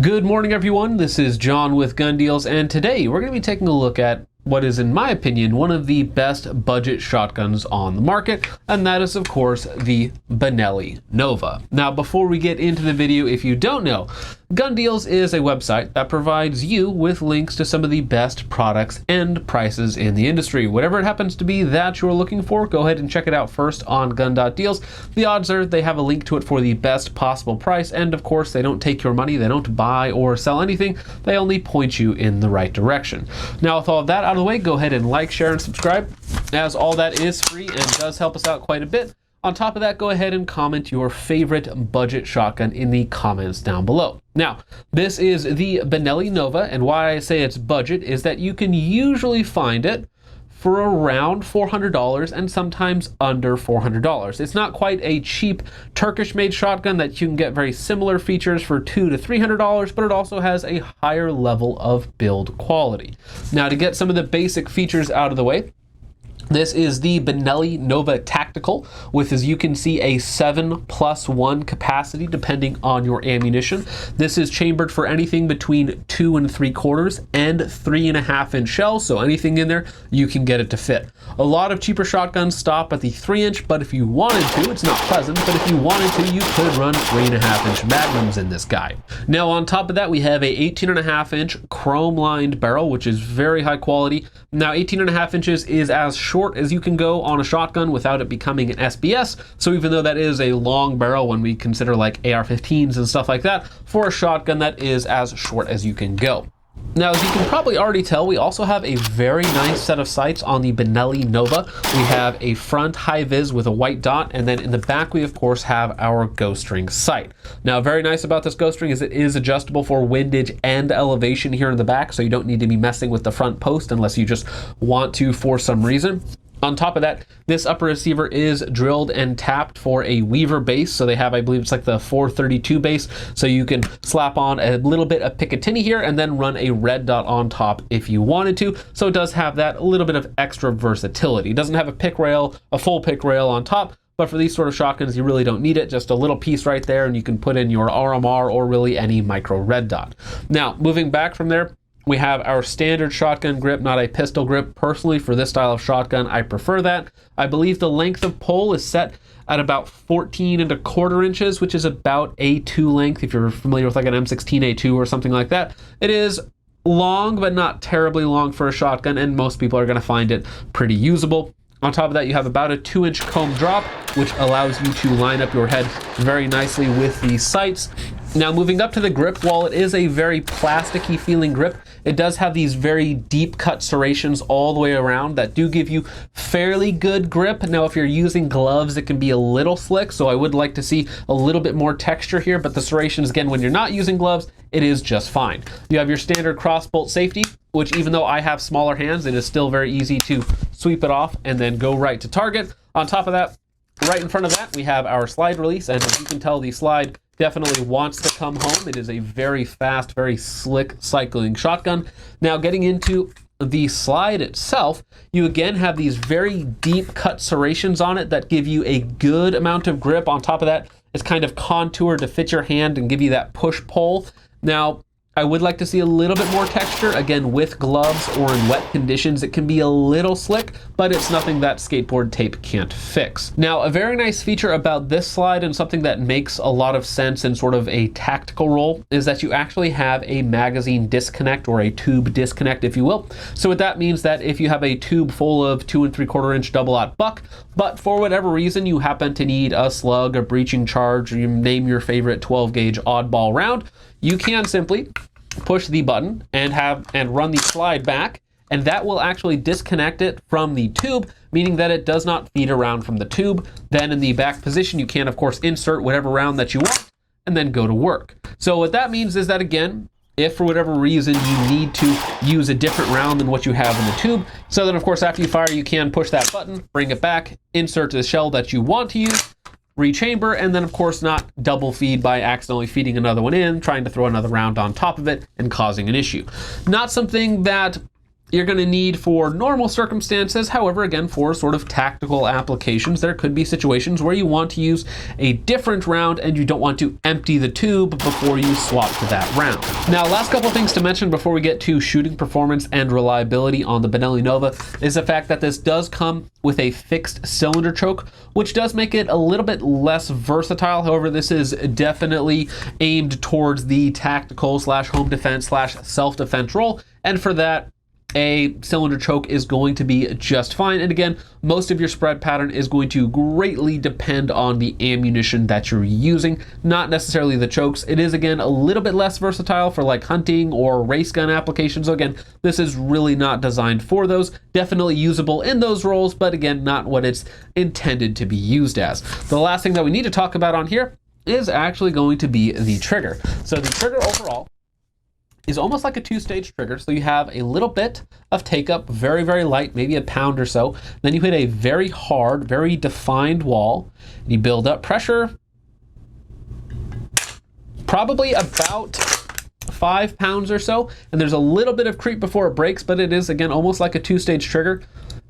Good morning, everyone. This is John with Gun Deals, and today we're going to be taking a look at what is, in my opinion, one of the best budget shotguns on the market, and that is, of course, the Benelli Nova. Now, before we get into the video, if you don't know, Gun Deals is a website that provides you with links to some of the best products and prices in the industry. Whatever it happens to be that you're looking for, go ahead and check it out first on gun.deals. The odds are they have a link to it for the best possible price, and of course, they don't take your money, they don't buy or sell anything, they only point you in the right direction. Now, with all of that out of the way, go ahead and like, share, and subscribe, as all that is free and does help us out quite a bit. On top of that, go ahead and comment your favorite budget shotgun in the comments down below. Now, this is the Benelli Nova, and why I say it's budget is that you can usually find it for around $400 and sometimes under $400. It's not quite a cheap Turkish-made shotgun that you can get very similar features for $200 to $300, but it also has a higher level of build quality. Now, to get some of the basic features out of the way, this is the Benelli Nova Tactical with, as you can see, a 7+1 capacity depending on your ammunition. This is chambered for anything between 2 3/4 and 3.5-inch shells, so anything in there, you can get it to fit. A lot of cheaper shotguns stop at the 3-inch, but if you wanted to, it's not pleasant, but if you wanted to, you could run 3.5-inch magnums in this guy. Now, on top of that, we have a 18.5-inch chrome-lined barrel, which is very high quality. Now, 18.5 inches is as short as you can go on a shotgun without it becoming an SBS. So even though that is a long barrel when we consider like AR-15s and stuff like that, for a shotgun that is as short as you can go. Now, as you can probably already tell, we also have a very nice set of sights on the Benelli Nova. We have a front high vis with a white dot, and then in the back we of course have our ghost ring sight. Now, very nice about this ghost ring is it is adjustable for windage and elevation here in the back, so you don't need to be messing with the front post unless you just want to for some reason. On top of that, this upper receiver is drilled and tapped for a Weaver base. So they have, I believe it's like the 432 base. So you can slap on a little bit of Picatinny here and then run a red dot on top if you wanted to. So it does have that little bit of extra versatility. It doesn't have a pick rail, a full pick rail on top, but for these sort of shotguns, you really don't need it. Just a little piece right there, and you can put in your RMR or really any micro red dot. Now, moving back from there, we have our standard shotgun grip, not a pistol grip. Personally, for this style of shotgun, I prefer that. I believe the length of pole is set at about 14 1/4 inches, which is about A2 length, if you're familiar with like an M16A2 or something like that. It is long, but not terribly long for a shotgun, and most people are going to find it pretty usable. On top of that, you have about a 2-inch comb drop, which allows you to line up your head very nicely with the sights. Now, moving up to the grip, while it is a very plasticky feeling grip, it does have these very deep cut serrations all the way around that do give you fairly good grip. Now, if you're using gloves, it can be a little slick, so I would like to see a little bit more texture here, but the serrations, again, when you're not using gloves, it is just fine. You have your standard crossbolt safety, which even though I have smaller hands, it is still very easy to sweep it off and then go right to target. On top of that, right in front of that, we have our slide release, and as you can tell, the slide definitely wants to come home. It is a very fast, very slick cycling shotgun. Now, getting into the slide itself, you again have these very deep cut serrations on it that give you a good amount of grip. On top of that, it's kind of contoured to fit your hand and give you that push-pull. Now, I would like to see a little bit more texture. Again, with gloves or in wet conditions, it can be a little slick, but it's nothing that skateboard tape can't fix. Now, a very nice feature about this slide, and something that makes a lot of sense in sort of a tactical role, is that you actually have a magazine disconnect, or a tube disconnect, if you will. So what that means that if you have a tube full of 2 3/4-inch double-aught buck, but for whatever reason you happen to need a slug, a breaching charge, or you name your favorite 12-gauge oddball round, you can simply push the button and run the slide back, and that will actually disconnect it from the tube, meaning that it does not feed around from the tube. Then in the back position, you can of course insert whatever round that you want and then go to work. So what that means is that, again, if for whatever reason you need to use a different round than what you have in the tube, so then of course after you fire, you can push that button, bring it back, insert the shell that you want to use, rechamber, and then of course not double feed by accidentally feeding another one in, trying to throw another round on top of it and causing an issue. Not something that you're going to need for normal circumstances. However, again, for sort of tactical applications, there could be situations where you want to use a different round and you don't want to empty the tube before you swap to that round. Now, last couple things to mention before we get to shooting performance and reliability on the Benelli Nova is the fact that this does come with a fixed cylinder choke, which does make it a little bit less versatile. However, this is definitely aimed towards the tactical / home defense / self-defense role, and for that, a cylinder choke is going to be just fine. And again, most of your spread pattern is going to greatly depend on the ammunition that you're using, not necessarily the chokes. It is, again, a little bit less versatile for like hunting or race gun applications. So again, this is really not designed for those. Definitely usable in those roles, but again, not what it's intended to be used as. The last thing that we need to talk about on here is actually going to be the trigger. So the trigger overall is almost like a two-stage trigger. So you have a little bit of take up, very, very light, maybe a pound or so. Then you hit a very hard, very defined wall. And you build up pressure, probably about 5 pounds or so. And there's a little bit of creep before it breaks, but it is, again, almost like a two-stage trigger.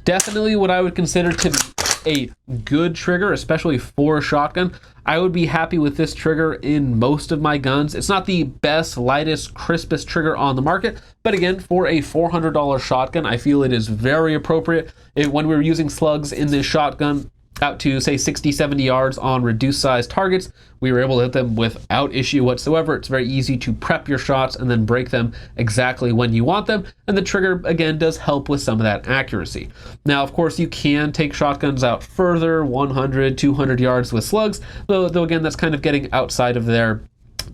Definitely what I would consider to be a good trigger, especially for a shotgun. I would be happy with this trigger in most of my guns. It's not the best, lightest, crispest trigger on the market, but again, for a $400 shotgun, I feel it is very appropriate. When we were using slugs in this shotgun out to say 60, 70 yards on reduced size targets, we were able to hit them without issue whatsoever. It's very easy to prep your shots and then break them exactly when you want them. And the trigger, again, does help with some of that accuracy. Now, of course, you can take shotguns out further, 100, 200 yards with slugs, though again, that's kind of getting outside of their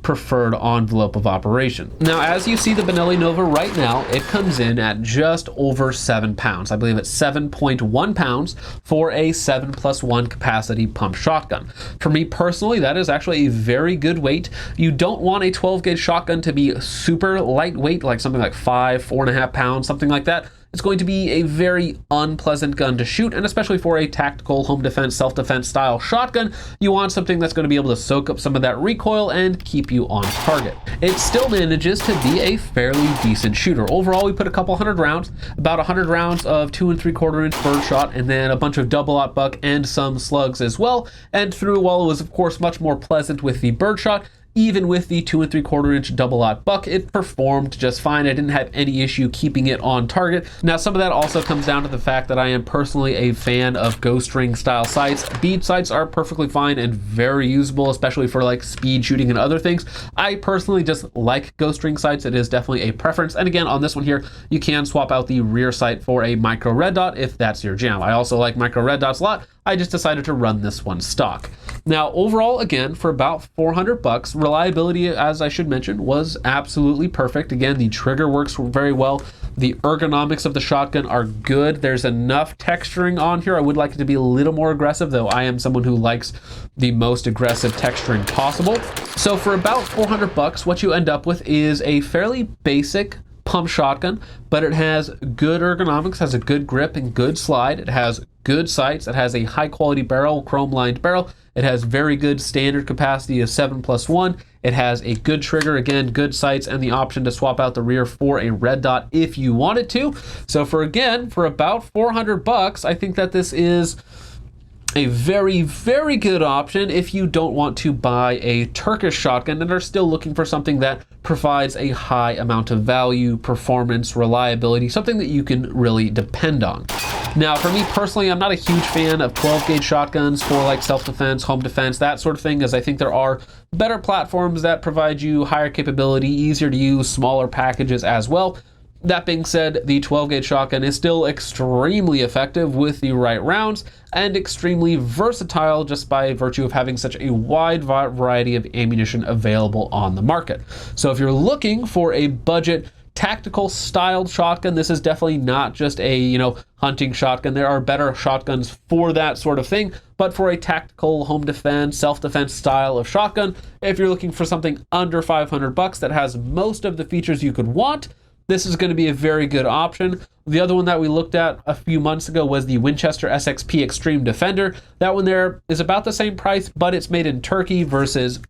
preferred envelope of operation. Now, as you see the Benelli Nova right now, it comes in at just over 7 pounds. I believe it's 7.1 pounds for a 7+1 capacity pump shotgun. For me personally, that is actually a very good weight. You don't want a 12 gauge shotgun to be super lightweight, like something like 4.5 pounds, something like that. It's going to be a very unpleasant gun to shoot, and especially for a tactical home defense, self-defense style shotgun, you want something that's going to be able to soak up some of that recoil and keep you on target. It still manages to be a fairly decent shooter. Overall, we put a couple hundred rounds, about 100 rounds of 2 3/4 inch birdshot, and then a bunch of double-aught buck and some slugs as well. And through, while it was of course much more pleasant with the birdshot, even with the 2 3/4 inch double-aught buck, it performed just fine. I didn't have any issue keeping it on target. Now, some of that also comes down to the fact that I am personally a fan of ghost ring style sights. Bead sights are perfectly fine and very usable, especially for like speed shooting and other things. I personally just like ghost ring sights. It is definitely a preference. And again, on this one here, you can swap out the rear sight for a micro red dot if that's your jam. I also like micro red dots a lot. I just decided to run this one stock. Now, overall, again, for about $400, reliability, as I should mention, was absolutely perfect. Again, the trigger works very well. The ergonomics of the shotgun are good. There's enough texturing on here. I would like it to be a little more aggressive, though I am someone who likes the most aggressive texturing possible. So for about $400, what you end up with is a fairly basic pump shotgun, but it has good ergonomics, has a good grip and good slide. It has good sights. It has a high quality barrel, chrome lined barrel. It has very good standard capacity of 7+1. It has a good trigger, again, good sights, and the option to swap out the rear for a red dot if you wanted to. So for about $400, I think that this is a very, very good option if you don't want to buy a Turkish shotgun and are still looking for something that provides a high amount of value, performance, reliability, something that you can really depend on. Now, for me personally, I'm not a huge fan of 12 gauge shotguns for like self-defense, home defense, that sort of thing, as I think there are better platforms that provide you higher capability, easier to use, smaller packages as well. That being said, the 12 gauge shotgun is still extremely effective with the right rounds and extremely versatile just by virtue of having such a wide variety of ammunition available on the market. So if you're looking for a budget tactical styled shotgun, this is definitely not just a, hunting shotgun. There are better shotguns for that sort of thing, but for a tactical home defense, self-defense style of shotgun, if you're looking for something under $500 that has most of the features you could want, this is going to be a very good option. The other one that we looked at a few months ago was the Winchester SXP Extreme Defender. That one there is about the same price, but it's made in Turkey versus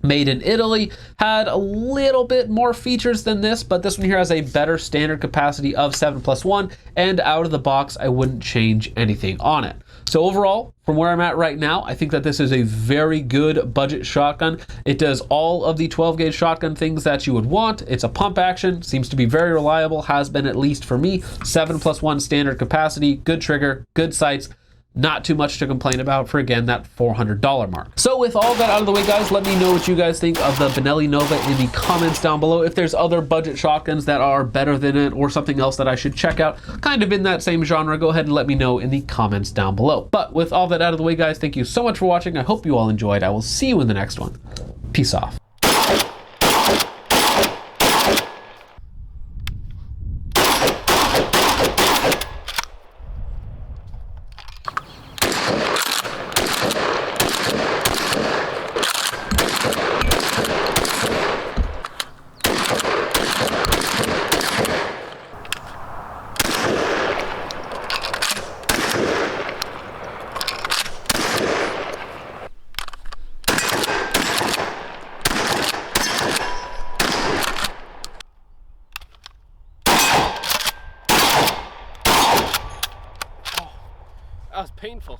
Made in Italy, had a little bit more features than this, but this one here has a better standard capacity of 7+1, and out of the box, I wouldn't change anything on it. So overall, from where I'm at right now, I think that this is a very good budget shotgun. It does all of the 12 gauge shotgun things that you would want. It's a pump action, seems to be very reliable, has been at least for me. 7+1 standard capacity, good trigger, good sights. Not too much to complain about for, again, that $400 mark. So with all that out of the way, guys, let me know what you guys think of the Benelli Nova in the comments down below. If there's other budget shotguns that are better than it or something else that I should check out, kind of in that same genre, go ahead and let me know in the comments down below. But with all that out of the way, guys, thank you so much for watching. I hope you all enjoyed. I will see you in the next one. Peace off. That was painful.